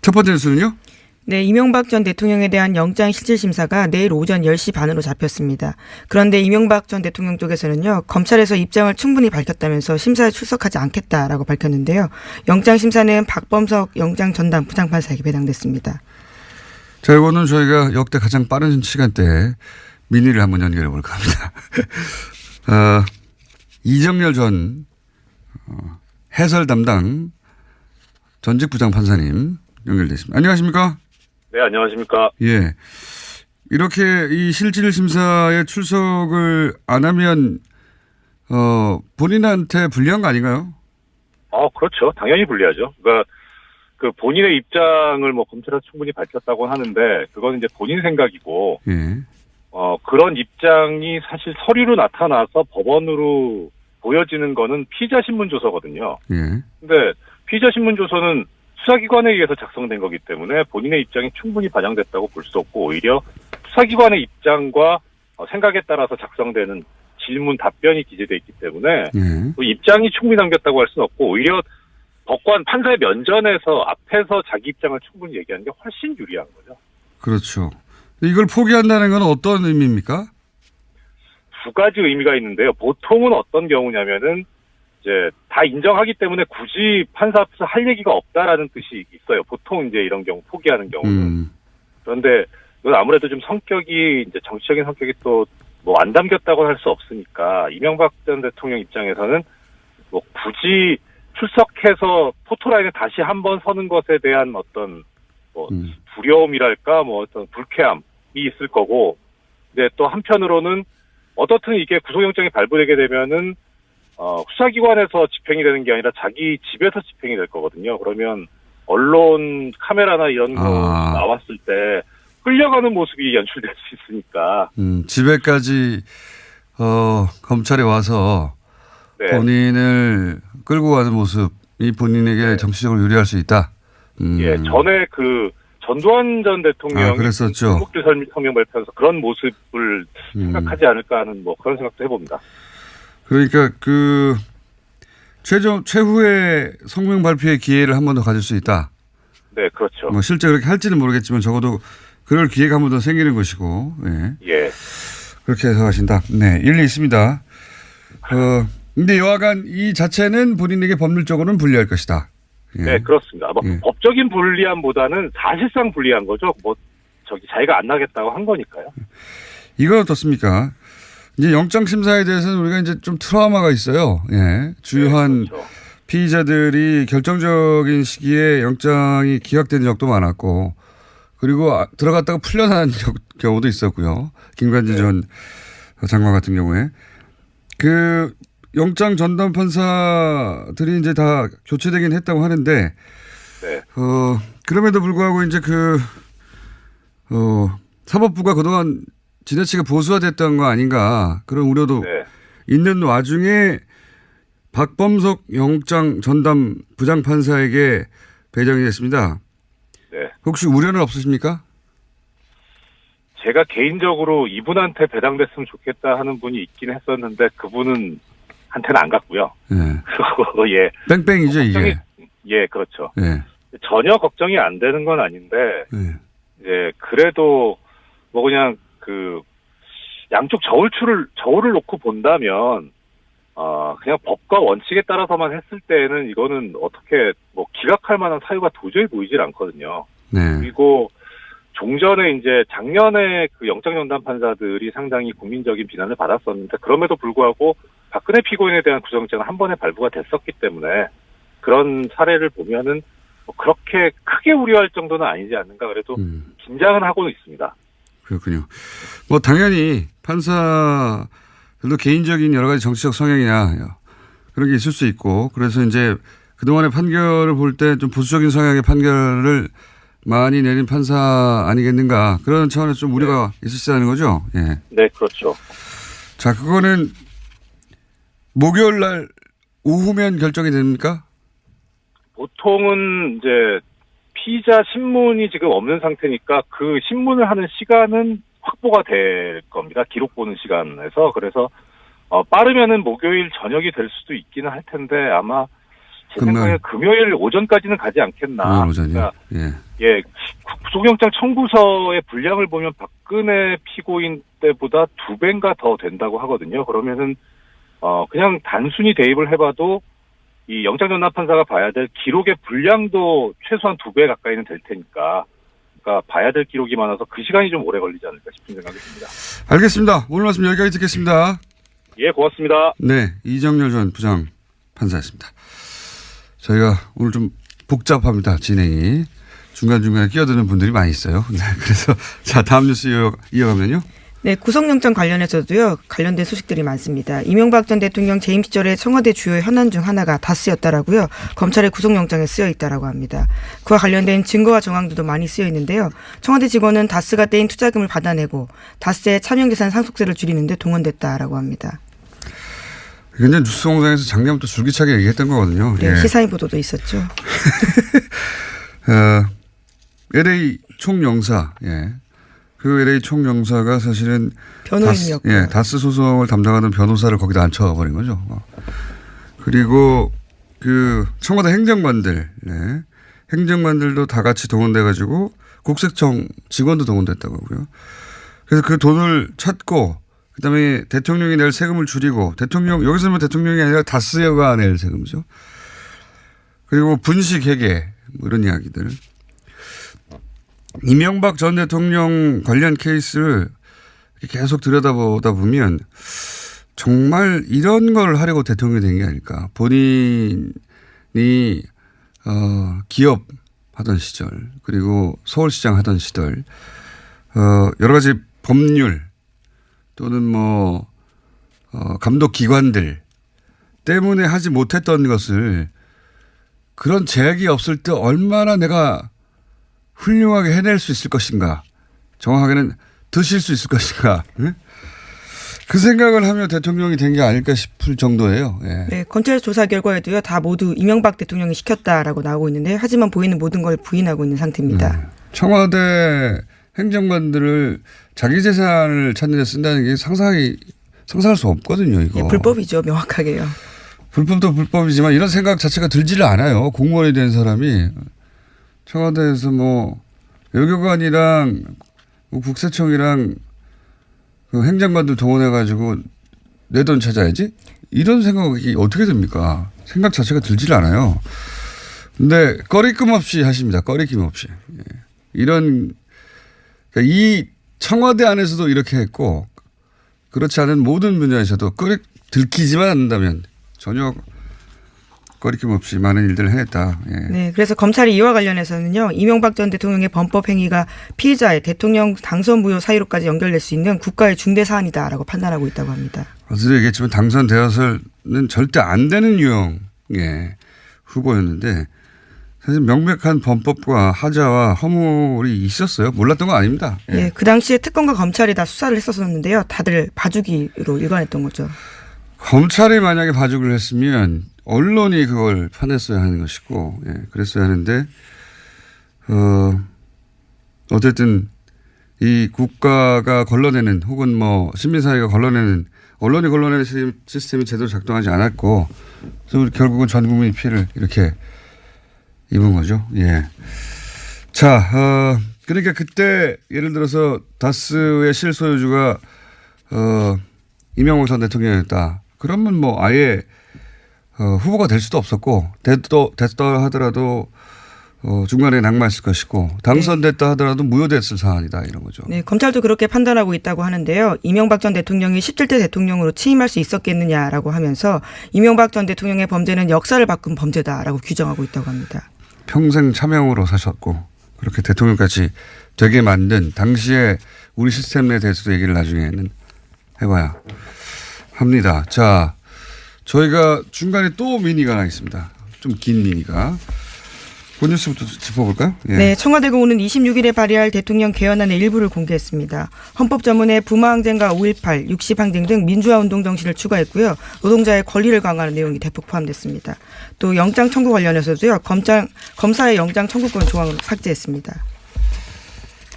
첫 번째 뉴스는요? 네, 이명박 전 대통령에 대한 영장 실질심사가 내일 오전 10시 반으로 잡혔습니다. 그런데 이명박 전 대통령 쪽에서는요, 검찰에서 입장을 충분히 밝혔다면서 심사에 출석하지 않겠다라고 밝혔는데요. 영장 심사는 박범석 영장 전담 부장판사에게 배당됐습니다. 자, 이거는 저희가 역대 가장 빠른 시간대에 민의를 한번 연결해 볼까 합니다. 이정열 전 해설 담당 전직 부장판사님 연결됐습니다. 안녕하십니까? 네, 안녕하십니까. 예. 이렇게 이 실질심사에 출석을 안 하면, 본인한테 불리한 거 아닌가요? 그렇죠. 당연히 불리하죠. 그러니까, 그 본인의 입장을 뭐 검찰에서 충분히 밝혔다고 하는데, 그건 이제 본인 생각이고, 예. 그런 입장이 사실 서류로 나타나서 법원으로 보여지는 거는 피의자 신문조서거든요. 예. 근데 피의자 신문조서는 수사기관에 의해서 작성된 거기 때문에 본인의 입장이 충분히 반영됐다고 볼 수 없고 오히려 수사기관의 입장과 생각에 따라서 작성되는 질문 답변이 기재되어 있기 때문에 그 입장이 충분히 남겼다고 할 수는 없고 오히려 법관 판사의 면전에서 앞에서 자기 입장을 충분히 얘기하는 게 훨씬 유리한 거죠. 그렇죠. 이걸 포기한다는 건 어떤 의미입니까? 두 가지 의미가 있는데요. 보통은 어떤 경우냐면은 이제 다 인정하기 때문에 굳이 판사 앞에서 할 얘기가 없다라는 뜻이 있어요. 보통 이제 이런 경우 포기하는 경우는. 그런데 이건 아무래도 좀 성격이 이제 정치적인 성격이 또 뭐 안 담겼다고 할 수 없으니까 이명박 전 대통령 입장에서는 뭐 굳이 출석해서 포토라인에 다시 한번 서는 것에 대한 어떤 뭐 두려움이랄까 뭐 어떤 불쾌함이 있을 거고 이제 또 한편으로는 어떻든 이게 구속영장이 발부되게 되면은 수사기관에서 집행이 되는 게 아니라 자기 집에서 집행이 될 거거든요. 그러면 언론 카메라나 이런 거 나왔을 때 끌려가는 모습이 연출될 수 있으니까. 집에까지 검찰에 와서 네. 본인을 끌고 가는 모습이 본인에게 네. 정치적으로 유리할 수 있다. 예, 전에 그 전두환 전 대통령이 그랬었죠. 국제 성명 발표에서 그런 모습을 생각하지 않을까 하는 뭐 그런 생각도 해봅니다. 그러니까 그 최후의 성명 발표의 기회를 한 번 더 가질 수 있다. 네, 그렇죠. 뭐 실제 그렇게 할지는 모르겠지만 적어도 그럴 기회가 한 번 더 생기는 것이고, 예. 예. 그렇게 해석하신다. 네, 일리 있습니다. 근데 여하간 이 자체는 본인에게 법률적으로는 불리할 것이다. 예. 네, 그렇습니다. 뭐 예. 법적인 불리함보다는 사실상 불리한 거죠. 뭐 자기가 안 나겠다고 한 거니까요. 이건 어떻습니까? 이제 영장 심사에 대해서는 우리가 이제 좀 트라우마가 있어요. 예. 주요한 네, 그렇죠. 피의자들이 결정적인 시기에 영장이 기각된 적도 많았고, 그리고 들어갔다가 풀려난 경우도 있었고요. 김관진 네. 전 장관 같은 경우에. 그 영장 전담 판사들이 이제 다 교체되긴 했다고 하는데, 네. 그럼에도 불구하고 이제 사법부가 그동안 지나치게 보수화됐던 거 아닌가 그런 우려도 네. 있는 와중에 박범석 영장 전담 부장판사에게 배정이 됐습니다. 네. 혹시 우려는 없으십니까? 제가 개인적으로 이분한테 배당됐으면 좋겠다 하는 분이 있긴 했었는데 그분은 한테는 안 갔고요. 네. 예. 뺑뺑이죠 이게. 예, 그렇죠. 네. 전혀 걱정이 안 되는 건 아닌데 네. 이제 그래도 뭐 그냥 그 양쪽 저울을 놓고 본다면 그냥 법과 원칙에 따라서만 했을 때에는 이거는 어떻게 뭐 기각할 만한 사유가 도저히 보이질 않거든요. 네. 그리고 종전에 이제 작년에 그 영장전담 판사들이 상당히 국민적인 비난을 받았었는데 그럼에도 불구하고 박근혜 피고인에 대한 구속영장은 한 번에 발부가 됐었기 때문에 그런 사례를 보면은 뭐 그렇게 크게 우려할 정도는 아니지 않는가 그래도 긴장은 하고는 있습니다. 그렇군요. 뭐 당연히 판사들도 개인적인 여러 가지 정치적 성향이나 그런 게 있을 수 있고 그래서 이제 그동안의 판결을 볼 때 좀 보수적인 성향의 판결을 많이 내린 판사 아니겠는가 그런 차원에서 좀 우려가 네. 있으시다는 거죠? 예. 네, 그렇죠. 자, 그거는 목요일 날 오후면 결정이 됩니까? 보통은 이제 피의자 신문이 지금 없는 상태니까 그 신문을 하는 시간은 확보가 될 겁니다. 기록 보는 시간에서. 그래서 빠르면은 목요일 저녁이 될 수도 있기는 할 텐데 아마 제 생각에 금요일 오전까지는 가지 않겠나. 오전이요? 그러니까 예. 예, 구속영장 청구서의 분량을 보면 박근혜 피고인 때보다 2배인가 더 된다고 하거든요. 그러면은 그냥 단순히 대입을 해봐도 이 영장전담 판사가 봐야 될 기록의 분량도 최소한 2배 가까이는 될 테니까, 그러니까 봐야 될 기록이 많아서 그 시간이 좀 오래 걸리지 않을까 싶은 생각이 듭니다. 알겠습니다. 오늘 말씀 여기까지 듣겠습니다. 예, 고맙습니다. 네, 이정열 전 부장 판사였습니다. 저희가 오늘 좀 복잡합니다, 진행이. 중간중간에 끼어드는 분들이 많이 있어요. 네, 그래서 자, 다음 뉴스 이어가면요. 네, 구속영장 관련해서도요, 관련된 소식들이 많습니다. 이명박 전 대통령 재임 시절에 청와대 주요 현안 중 하나가 다스였다라고요, 검찰의 구속영장에 쓰여 있다라고 합니다. 그와 관련된 증거와 정황들도 많이 쓰여 있는데요. 청와대 직원은 다스가 떼인 투자금을 받아내고 다스의 차명재산 상속세를 줄이는데 동원됐다라고 합니다. 이건 뉴스공장에서 작년부터 줄기차게 얘기했던 거거든요. 네, 예. 시사인 보도도 있었죠. LA 총영사, 예. 그 LA 총영사가 사실은 변호인이었고, 예, 다스 소송을 담당하는 변호사를 거기다 앉혀버린 거죠. 그리고 그 청와대 행정관들, 네. 행정관들도 다 같이 동원돼가지고 국세청 직원도 동원됐다고 하고요. 그래서 그 돈을 찾고 그다음에 대통령이 낼 세금을 줄이고, 여기서는 대통령이 아니라 다스가 낼 세금이죠. 그리고 분식 회계 뭐 이런 이야기들. 이명박 전 대통령 관련 케이스를 계속 들여다보다 보면 정말 이런 걸 하려고 대통령이 된 게 아닐까. 본인이 기업 하던 시절, 그리고 서울시장 하던 시절, 여러 가지 법률 또는 뭐 감독기관들 때문에 하지 못했던 것을 그런 제약이 없을 때 얼마나 내가 훌륭하게 해낼 수 있을 것인가, 정확하게는 드실 수 있을 것인가, 응? 그 생각을 하며 대통령이 된 게 아닐까 싶을 정도예요. 예. 네, 검찰 조사 결과에도요, 다 모두 이명박 대통령이 시켰다라고 나오고 있는데, 하지만 보이는 모든 걸 부인하고 있는 상태입니다. 청와대 행정관들을 자기 재산을 찾는 데 쓴다는 게 상상할 수 없거든요, 이거. 네, 불법이죠, 명확하게요. 불법도 불법이지만 이런 생각 자체가 들지를 않아요. 공무원이 된 사람이 청와대에서 뭐 외교관이랑 국세청이랑 그 행정관들 동원해가지고 내 돈 찾아야지? 이런 생각이 어떻게 듭니까? 생각 자체가 들지를 않아요. 근데 꺼리낌 없이 하십니다. 꺼리낌 없이. 예. 그러니까 이 청와대 안에서도 이렇게 했고, 그렇지 않은 모든 분야에서도 들키지만 않는다면 전혀 꺼리낌 없이 많은 일들을 해냈다. 예. 네, 그래서 검찰이 이와 관련해서는요, 이명박 전 대통령의 범법 행위가 피의자의 대통령 당선 무효 사유로까지 연결될 수 있는 국가의 중대 사안이다라고 판단하고 있다고 합니다. 어제도 얘기했지만 당선되어서는 절대 안 되는 유형의 후보였는데, 사실 명백한 범법과 하자와 허물이 있었어요. 몰랐던 거 아닙니다. 예. 네, 그 당시에 특검과 검찰이 다 수사를 했었는데요, 다들 봐주기로 일관했던 거죠. 검찰이 만약에 봐주기를 했으면 언론이 그걸 파냈어야 하는 것이고, 예, 그랬어야 하는데, 어쨌든 이 국가가 걸러내는, 혹은 뭐 시민사회가 걸러내는, 언론이 걸러내는 시스템이 제대로 작동하지 않았고, 그래서 결국은 전 국민이 피해를 이렇게 입은 거죠. 예. 자, 그러니까 그때 예를 들어서 다스의 실소유주가 이명박 전 대통령이었다. 그러면 뭐 아예 후보가 될 수도 없었고, 됐다 하더라도 중간에 낙마했을 것이고, 당선됐다 하더라도 무효됐을 사안이다, 이런 거죠. 네, 검찰도 그렇게 판단하고 있다고 하는데요. 이명박 전 대통령이 17대 대통령으로 취임할 수 있었겠느냐라고 하면서 이명박 전 대통령의 범죄는 역사를 바꾼 범죄다라고 규정하고 있다고 합니다. 평생 차명으로 사셨고 그렇게 대통령까지 되게 만든 당시에 우리 시스템에 대해서도 얘기를 나중에는 해봐야 합니다. 자, 저희가 중간에 또 미니가 하나 있습니다. 좀 긴 미니가. 그 뉴스부터 짚어볼까요? 예. 네, 청와대가 오는 26일에 발의할 대통령 개헌안의 일부를 공개했습니다. 헌법 전문에 부마항쟁과 5.18, 60항쟁 등 민주화 운동 정신을 추가했고요. 노동자의 권리를 강화하는 내용이 대폭 포함됐습니다. 또 영장 청구 관련해서도요, 검사의 영장 청구권 조항을 삭제했습니다.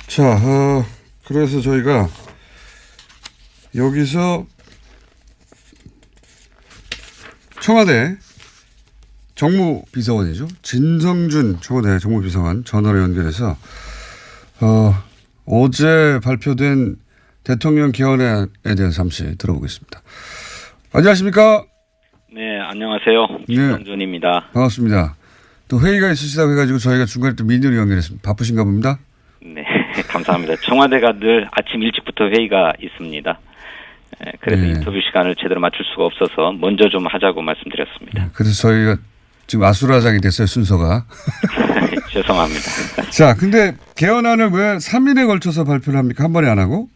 자, 그래서 저희가 여기서 청와대 정무비서관이죠. 진성준 청와대 정무비서관 전화로 연결해서 어제 발표된 대통령 개헌에 대해서 잠시 들어보겠습니다. 안녕하십니까? 네, 안녕하세요. 진성준입니다. 반갑습니다. 또 회의가 있으시다고 해가지고 저희가 중간에 또 민의로 연결했습니다. 바쁘신가 봅니다. 네, 감사합니다. 청와대가 늘 아침 일찍부터 회의가 있습니다. 그래서 인터뷰 시간을 제대로 맞출 수가 없어서 먼저 좀 하자고 말씀드렸습니다. 그래서 저희가 지금 아수라장이 됐어요, 순서가. 죄송합니다. 자, 근데 개헌안을 왜 3일에 걸쳐서 발표를 합니까? 한 번에 안 하고?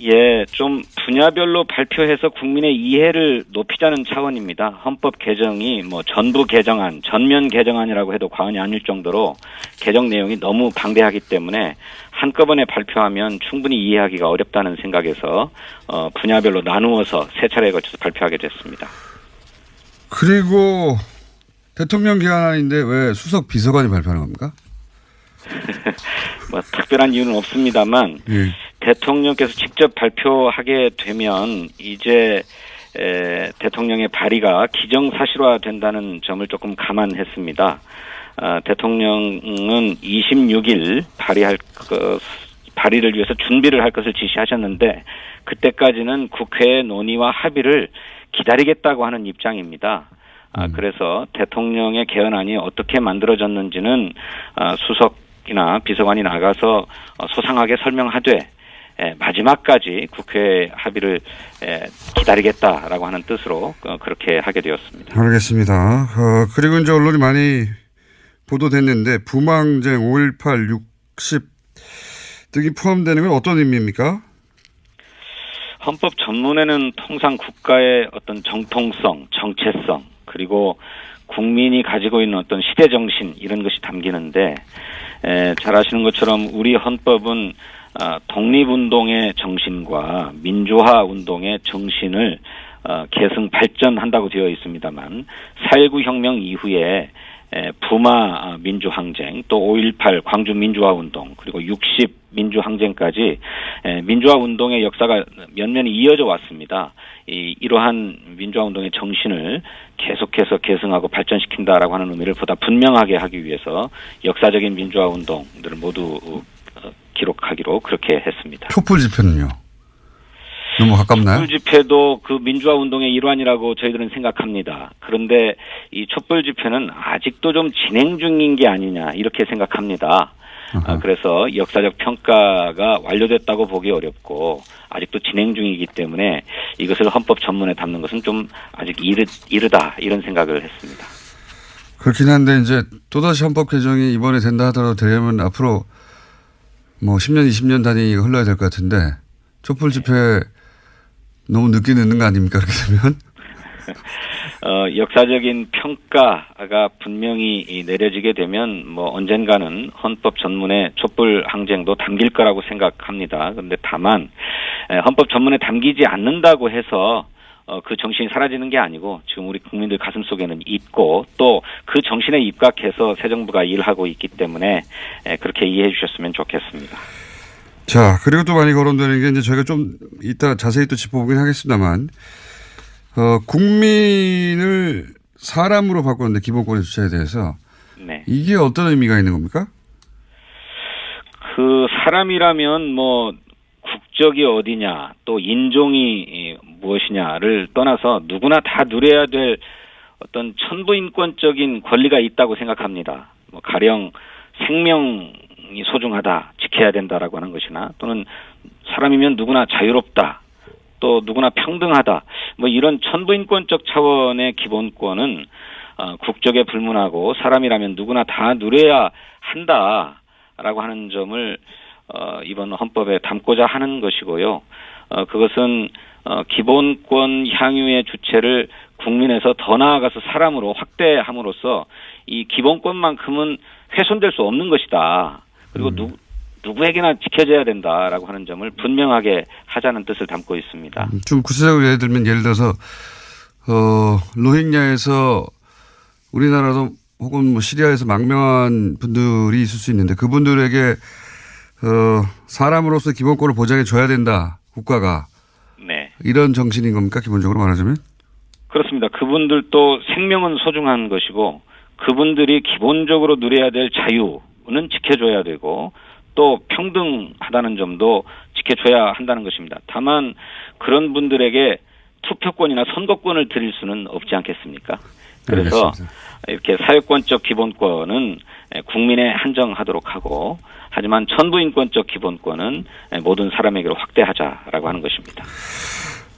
예, 좀 분야별로 발표해서 국민의 이해를 높이자는 차원입니다. 헌법 개정이 뭐 전부 개정안, 전면 개정안이라고 해도 과언이 아닐 정도로 개정 내용이 너무 방대하기 때문에 한꺼번에 발표하면 충분히 이해하기가 어렵다는 생각에서 분야별로 나누어서 세 차례에 걸쳐서 발표하게 됐습니다. 그리고 대통령 개헌안인데 왜 수석 비서관이 발표하는 겁니까? 뭐 특별한 이유는 없습니다만 예. 대통령께서 직접 발표하게 되면 이제 대통령의 발의가 기정사실화된다는 점을 조금 감안했습니다. 대통령은 26일 발의를 위해서 준비를 할 것을 지시하셨는데 그때까지는 국회의 논의와 합의를 기다리겠다고 하는 입장입니다. 그래서 대통령의 개헌안이 어떻게 만들어졌는지는 수석이나 비서관이 나가서 소상하게 설명하되 마지막까지 국회 합의를 기다리겠다라고 하는 뜻으로 그렇게 하게 되었습니다. 알겠습니다. 그리고 이제 언론이 많이 보도됐는데 부망쟁 5.18, 60 등이 포함되는 건 어떤 의미입니까? 헌법 전문에는 통상 국가의 어떤 정통성, 정체성 그리고 국민이 가지고 있는 어떤 시대 정신 이런 것이 담기는데 잘 아시는 것처럼 우리 헌법은 독립운동의 정신과 민주화 운동의 정신을 계승 발전한다고 되어 있습니다만 4.19 혁명 이후에 부마 민주항쟁 또 5.18 광주 민주화 운동 그리고 60 민주항쟁까지 민주화 운동의 역사가 면면이 이어져 왔습니다. 이러한 민주화 운동의 정신을 계속해서 계승하고 발전시킨다라고 하는 의미를 보다 분명하게 하기 위해서 역사적인 민주화 운동들을 모두 기록하기로 그렇게 했습니다. 촛불 집회는요? 너무 가깝나요? 촛불 집회도 그 민주화 운동의 일환이라고 저희들은 생각합니다. 그런데 이 촛불 집회는 아직도 좀 진행 중인 게 아니냐 이렇게 생각합니다. 그래서 역사적 평가가 완료됐다고 보기 어렵고 아직도 진행 중이기 때문에 이것을 헌법 전문에 담는 것은 좀 아직 이르다 이런 생각을 했습니다. 그렇긴 한데 이제 또다시 헌법 개정이 이번에 된다 하더라도 되려면 앞으로 뭐 10년, 20년 단위가 흘러야 될 것 같은데 촛불 집회 너무 늦게 늦는 거 아닙니까? 그렇게 되면? 역사적인 평가가 분명히 내려지게 되면 뭐 언젠가는 헌법 전문에 촛불 항쟁도 담길 거라고 생각합니다. 그런데 다만 헌법 전문에 담기지 않는다고 해서 그 정신이 사라지는 게 아니고 지금 우리 국민들 가슴 속에는 있고 또 그 정신에 입각해서 새 정부가 일하고 있기 때문에 그렇게 이해해 주셨으면 좋겠습니다. 자, 그리고 또 많이 거론되는 게 이제 저희가 좀 이따 자세히 또 짚어보긴 하겠습니다만, 국민을 사람으로 바꾸는데 기본권의 주체에 대해서 네. 이게 어떤 의미가 있는 겁니까? 그 사람이라면 뭐 국적이 어디냐 또 인종이 무엇이냐를 떠나서 누구나 다 누려야 될 어떤 천부인권적인 권리가 있다고 생각합니다. 뭐 가령 생명이 소중하다, 지켜야 된다라고 하는 것이나 또는 사람이면 누구나 자유롭다, 또 누구나 평등하다, 뭐 이런 천부인권적 차원의 기본권은 국적에 불문하고 사람이라면 누구나 다 누려야 한다라고 하는 점을 이번 헌법에 담고자 하는 것이고요. 그것은 기본권 향유의 주체를 국민에서 더 나아가서 사람으로 확대함으로써 이 기본권만큼은 훼손될 수 없는 것이다. 그리고 누구에게나 지켜져야 된다라고 하는 점을 분명하게 하자는 뜻을 담고 있습니다. 좀 구체적으로 예를 들면 예를 들어서 로힝야에서 우리나라도 혹은 뭐 시리아에서 망명한 분들이 있을 수 있는데 그분들에게 사람으로서 기본권을 보장해 줘야 된다. 국가가. 네. 이런 정신인 겁니까? 기본적으로 말하자면? 그렇습니다. 그분들도 생명은 소중한 것이고 그분들이 기본적으로 누려야 될 자유는 지켜줘야 되고 또 평등하다는 점도 지켜줘야 한다는 것입니다. 다만 그런 분들에게 투표권이나 선거권을 드릴 수는 없지 않겠습니까? 그래서 알겠습니다. 이렇게 사회권적 기본권은 국민에 한정하도록 하고 하지만 천부인권적 기본권은 모든 사람에게로 확대하자라고 하는 것입니다.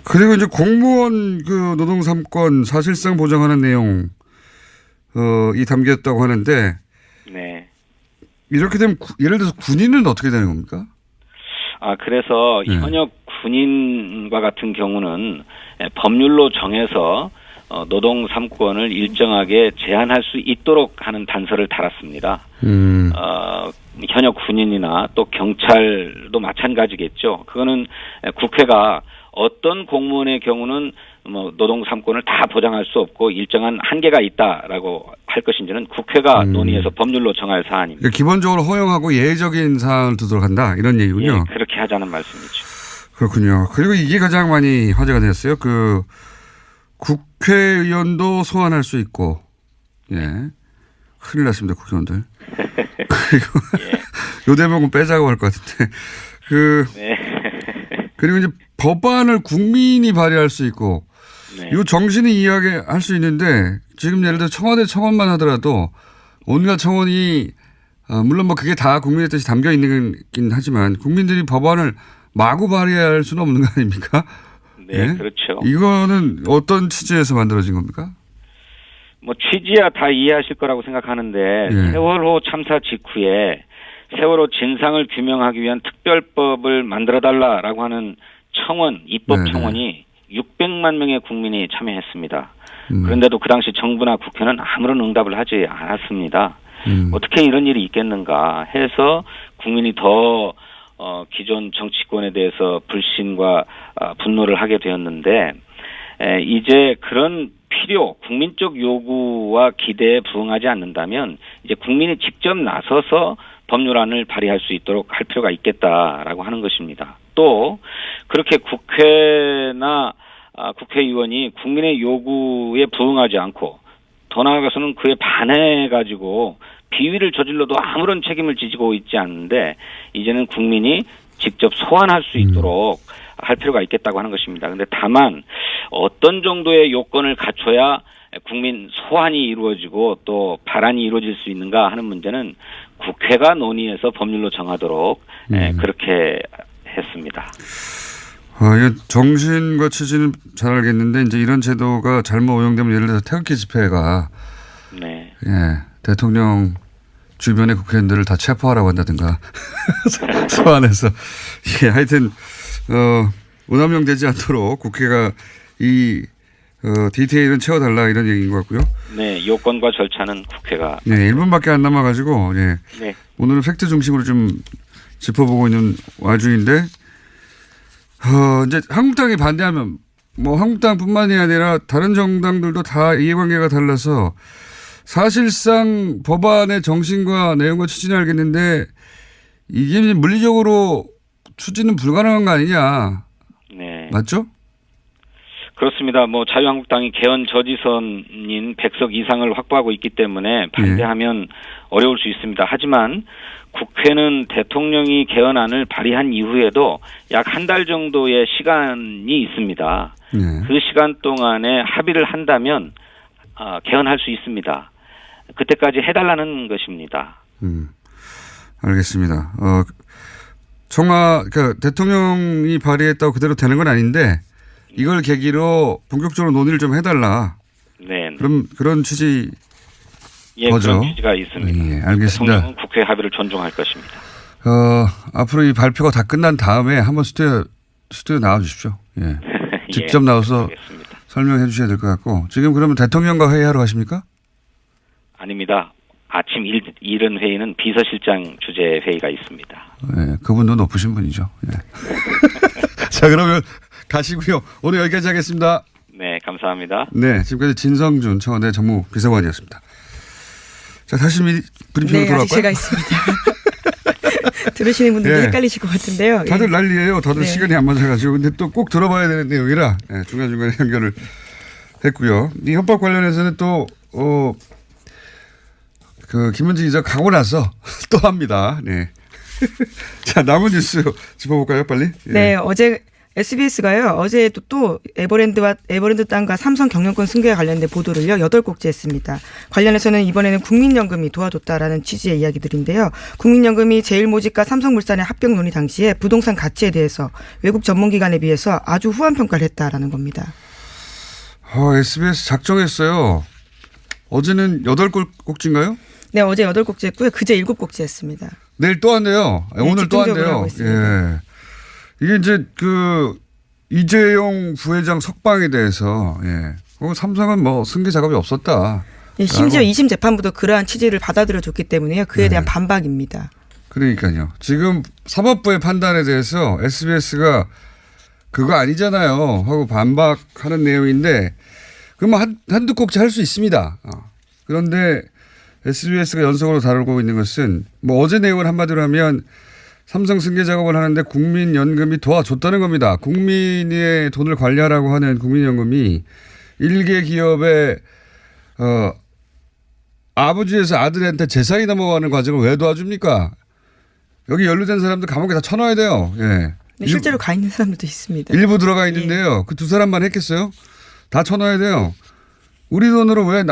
그리고 이제 공무원 그 노동 3권 사실상 보장하는 내용 이 담겼다고 하는데 네. 이렇게 되면 예를 들어서 군인은 어떻게 되는 겁니까? 그래서 현역 군인과 같은 경우는 법률로 정해서 노동 3권을 일정하게 제한할 수 있도록 하는 단서를 달았습니다. 현역 군인이나 또 경찰도 마찬가지겠죠. 그거는 국회가 어떤 공무원의 경우는 뭐 노동 3권을 다 보장할 수 없고 일정한 한계가 있다라고 할 것인지는 국회가 논의해서 법률로 정할 사안입니다. 그러니까 기본적으로 허용하고 예외적인 사안을 두도록 한다 이런 얘기군요. 예, 그렇게 하자는 말씀이죠. 그렇군요. 그리고 이게 가장 많이 화제가 되었어요. 그 국회의원도 소환할 수 있고, 예. 큰일 났습니다, 국회의원들. 그리고 요 대목은 빼자고 할 것 같은데. 그리고 이제 법안을 국민이 발의할 수 있고, 요 정신이 이야기할 수 있는데, 지금 예를 들어 청와대 청원만 하더라도 온갖 청원이, 물론 뭐 그게 다 국민의 뜻이 담겨 있는 긴 하지만 국민들이 법안을 마구 발의할 수는 없는 거 아닙니까? 네, 예? 그렇죠. 이거는 어떤 취지에서 만들어진 겁니까? 뭐 취지야 다 이해하실 거라고 생각하는데 세월호 참사 직후에 세월호 진상을 규명하기 위한 특별법을 만들어달라라고 하는 청원, 입법 청원이 600만 명의 국민이 참여했습니다. 그런데도 그 당시 정부나 국회는 아무런 응답을 하지 않았습니다. 어떻게 이런 일이 있겠는가 해서 국민이 더 기존 정치권에 대해서 불신과 분노를 하게 되었는데 이제 그런 필요, 국민적 요구와 기대에 부응하지 않는다면 이제 국민이 직접 나서서 법률안을 발의할 수 있도록 할 필요가 있겠다라고 하는 것입니다. 또 그렇게 국회나 국회의원이 국민의 요구에 부응하지 않고 더 나아가서는 그에 반해가지고 비위를 저질러도 아무런 책임을 지지고 있지 않는데 이제는 국민이 직접 소환할 수 있도록 할 필요가 있겠다고 하는 것입니다. 그런데 다만 어떤 정도의 요건을 갖춰야 국민 소환이 이루어지고 또 발안이 이루어질 수 있는가 하는 문제는 국회가 논의해서 법률로 정하도록 그렇게 했습니다. 정신과 취지는 잘 알겠는데 이제 이런 제도가 잘못 오용되면 예를 들어서 태극기 집회가 대통령 주변의 국회의원들을 다 체포하라고 한다든가 소환해서 하여튼 오남용 되지 않도록 국회가 이 디테일은 채워달라 이런 얘기인 것 같고요. 네, 요건과 절차는 국회가. 네, 1분밖에 안 남아가지고 오늘은 팩트 중심으로 좀 짚어보고 있는 와중인데 이제 한국당이 반대하면 뭐 한국당뿐만이 아니라 다른 정당들도 다 이해관계가 달라서 사실상 법안의 정신과 내용과 취지는 알겠는데 이게 물리적으로 추진은 불가능한 거 아니냐. 네. 맞죠? 그렇습니다. 뭐 자유한국당이 개헌 저지선인 100석 이상을 확보하고 있기 때문에 반대하면 어려울 수 있습니다. 하지만 국회는 대통령이 개헌안을 발의한 이후에도 약 한 달 정도의 시간이 있습니다. 그 시간 동안에 합의를 한다면 개헌할 수 있습니다. 그때까지 해달라는 것입니다. 알겠습니다. 그러니까 대통령이 발의했다고 그대로 되는 건 아닌데 이걸 계기로 본격적으로 논의를 좀 해달라. 네. 그런 취지. 거죠? 그런 취지가 있습니다. 알겠습니다. 대통령은 국회 합의를 존중할 것입니다. 앞으로 이 발표가 다 끝난 다음에 한번 스튜디오 나와 주십시오. 직접 나와서 알겠습니다. 설명해 주셔야 될 것 같고 지금 그러면 대통령과 회의하러 가십니까? 아닙니다. 아침 이른 회의는 비서실장 주재 회의가 있습니다. 그분도 높으신 분이죠. 자, 그러면 가시고요. 오늘 여기까지 하겠습니다. 네, 감사합니다. 네, 지금까지 진성준 청와대 정무비서관이었습니다. 자, 다시 브리핑으로 돌아갈까요? 제가 있습니다. 들으시는 분들도 헷갈리실 것 같은데요. 다들 난리예요. 다들 시간이 안 맞아가지고. 근데 또 꼭 들어봐야 되는 내용이라 중간중간에 연결을 됐고요. 이 협박 관련해서는 또 그 김은지 기자 가고 나서 또 합니다. 네. 자, 남은 뉴스 짚어볼까요, 빨리? 예. 네, 어제 SBS가요. 어제 또 에버랜드 땅과 삼성 경영권 승계와 관련된 보도를요. 8곡지 했습니다. 관련해서는 이번에는 국민연금이 도와줬다라는 취지의 이야기들인데요. 국민연금이 제일모직과 삼성물산의 합병 논의 당시에 부동산 가치에 대해서 외국 전문기관에 비해서 아주 후한 평가를 했다라는 겁니다. SBS 작정했어요. 어제는 8곡지인가요? 네, 어제 8곡지 했고요. 그제 7곡지 했습니다. 내일 또 한대요. 네, 오늘 또 집중적으로 한대요. 하고 있습니다. 예. 이게 이제 그 이재용 부회장 석방에 대해서 삼성은 뭐 승계 작업이 없었다. 예, 심지어 2심 재판부도 그러한 취지를 받아들여줬기 때문에요. 그에 대한 반박입니다. 그러니까요. 지금 사법부의 판단에 대해서 SBS가 그거 아니잖아요 하고 반박하는 내용인데 그러면 한두 꼭지 할 수 있습니다. 그런데 SBS가 연속으로 다루고 있는 것은 뭐 어제 내용을 한마디로 하면 삼성 승계 작업을 하는데 국민연금이 도와줬다는 겁니다. 국민의 돈을 관리하라고 하는 국민연금이 일개 기업의 아버지에서 아들한테 재산이 넘어가는 과정을 왜 도와줍니까? 여기 연루된 사람들 감옥에 다 쳐넣어야 돼요. 예. 네, 실제로 가 있는 사람들도 있습니다. 일부 들어가 있는데요. 그 두 사람만 했겠어요? 다 쳐넣어야 돼요. 우리 돈으로 왜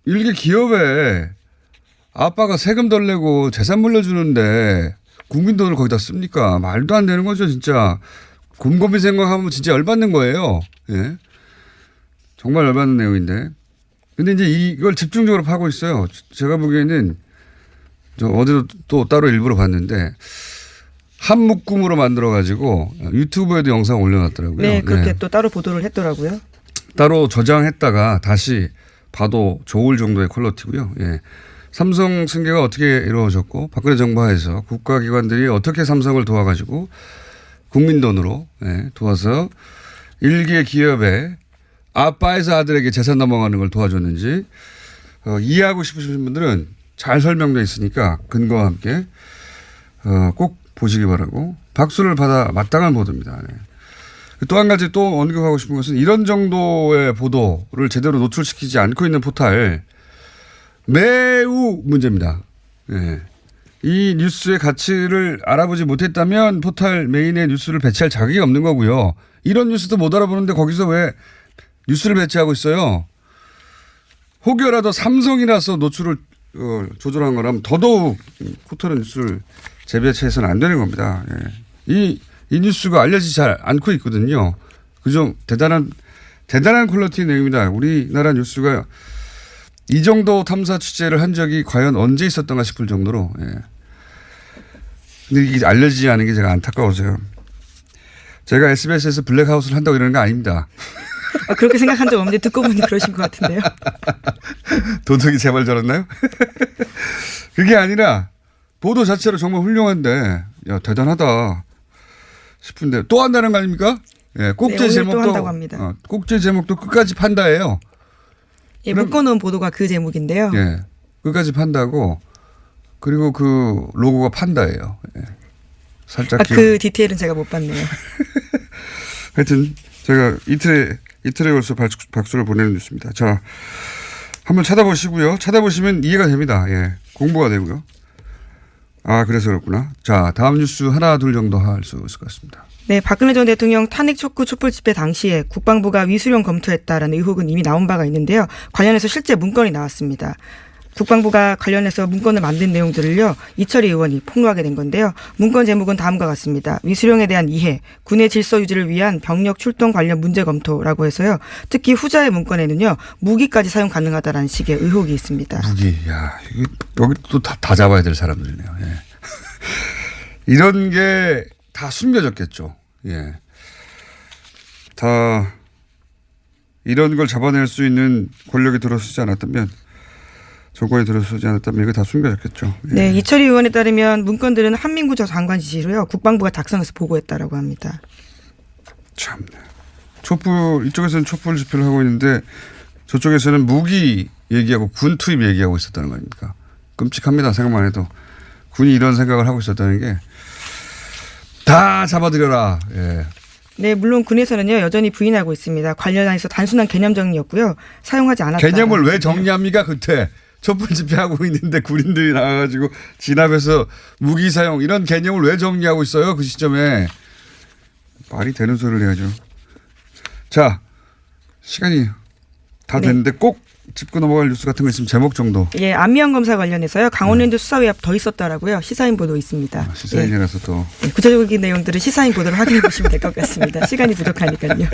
일개 기업에 아빠가 세금 덜 내고 재산 물려주는데 국민 돈을 거기다 씁니까? 말도 안 되는 거죠, 진짜. 곰곰이 생각하면 진짜 열받는 거예요. 예. 정말 열받는 내용인데. 근데 이제 이걸 집중적으로 파고 있어요. 제가 보기에는 저 어제도 또 따로 일부러 봤는데 한 묶음으로 만들어가지고 유튜브에도 영상 올려놨더라고요. 네, 그렇게 또 따로 보도를 했더라고요. 따로 저장했다가 다시 봐도 좋을 정도의 퀄리티고요. 예. 삼성 승계가 어떻게 이루어졌고 박근혜 정부 하에서 국가기관들이 어떻게 삼성을 도와가지고 국민 돈으로 도와서 일개 기업에 아빠에서 아들에게 재산 넘어가는 걸 도와줬는지 이해하고 싶으신 분들은 잘 설명되어 있으니까 근거와 함께 꼭 보시기 바라고 박수를 받아 마땅한 보도입니다. 네. 또 한 가지 또 언급하고 싶은 것은 이런 정도의 보도를 제대로 노출시키지 않고 있는 포탈 매우 문제입니다. 네. 이 뉴스의 가치를 알아보지 못했다면 포탈 메인에 뉴스를 배치할 자격이 없는 거고요. 이런 뉴스도 못 알아보는데 거기서 왜 뉴스를 배치하고 있어요. 혹여라도 삼성이라서 노출을 조절한 거라면 더더욱 포털의 뉴스를 재배치해서는 안 되는 겁니다. 예. 이 뉴스가 알려지지 잘 않고 있거든요. 그좀 대단한 퀄리티의 내용입니다. 우리나라 뉴스가 이 정도 탐사 취재를 한 적이 과연 언제 있었던가 싶을 정도로. 예. 근데 이게 알려지지 않은 게 제가 안타까워서요. 제가 SBS에서 블랙하우스를 한다고 이러는 거 아닙니다. 그렇게 생각한 적 없는데 듣고 보니 그러신 것 같은데요. 도둑이 제발 저랬나요? 그게 아니라 보도 자체로 정말 훌륭한데 야 대단하다 싶은데 또 한다는 거 아닙니까? 예, 꼭지 네, 제목도 또 한다고 합니다. 꼭지 제목도 끝까지 판다예요. 예, 묶어놓은 보도가 그 제목인데요. 예, 끝까지 판다고 그리고 그 로고가 판다예요. 예. 살짝 그 디테일은 제가 못 봤네요. 하여튼 제가 이틀에 걸쳐 박수를 보내는 뉴스입니다. 자, 한번 찾아보시고요. 찾아보시면 이해가 됩니다. 예, 공부가 되고요. 아, 그래서 그렇구나. 자, 다음 뉴스 하나 둘 정도 할 수 있을 것 같습니다. 네, 박근혜 전 대통령 탄핵 촉구 촛불 집회 당시에 국방부가 위수령 검토했다라는 의혹은 이미 나온 바가 있는데요. 관련해서 실제 문건이 나왔습니다. 국방부가 관련해서 문건을 만든 내용들을요. 이철희 의원이 폭로하게 된 건데요. 문건 제목은 다음과 같습니다. 위수령에 대한 이해, 군의 질서 유지를 위한 병력 출동 관련 문제 검토라고 해서요. 특히 후자의 문건에는요. 무기까지 사용 가능하다라는 식의 의혹이 있습니다. 무기, 야, 여기 또 다 잡아야 될 사람들이네요. 예. 이런 게 다 숨겨졌겠죠. 예. 다 이런 걸 잡아낼 수 있는 권력이 들어서지 않았다면 정권이 들어서지 않았다면 이거 다 숨겨졌겠죠. 예. 네, 이철희 의원에 따르면 문건들은 한민구 전 장관 지시로요. 국방부가 작성해서 보고했다라고 합니다. 참, 촛불 이쪽에서는 촛불 집회를 하고 있는데 저쪽에서는 무기 얘기하고 군 투입 얘기하고 있었다는 거 아닙니까? 끔찍합니다. 생각만 해도 군이 이런 생각을 하고 있었다는 게 다 잡아들여라. 예. 네, 물론 군에서는요 여전히 부인하고 있습니다. 관련해서 단순한 개념 정리였고요. 사용하지 않았다. 개념을 왜 정리합니까 그때? 촛불 집회하고 있는데 군인들이 나와가지고 진압해서 무기 사용 이런 개념을 왜 정리하고 있어요 그 시점에. 말이 되는 소리를 해야죠. 자, 시간이 다 됐는데 꼭 짚고 넘어갈 뉴스 같은 거 있으면 제목 정도. 예, 안미영 검사 관련해서요 강원랜드 수사위가 더 있었더라고요. 시사인 보도 있습니다. 시사인이라서 또. 구체적인 내용들은 시사인 보도를 확인해 보시면 될 것 같습니다. 시간이 부족하니까요.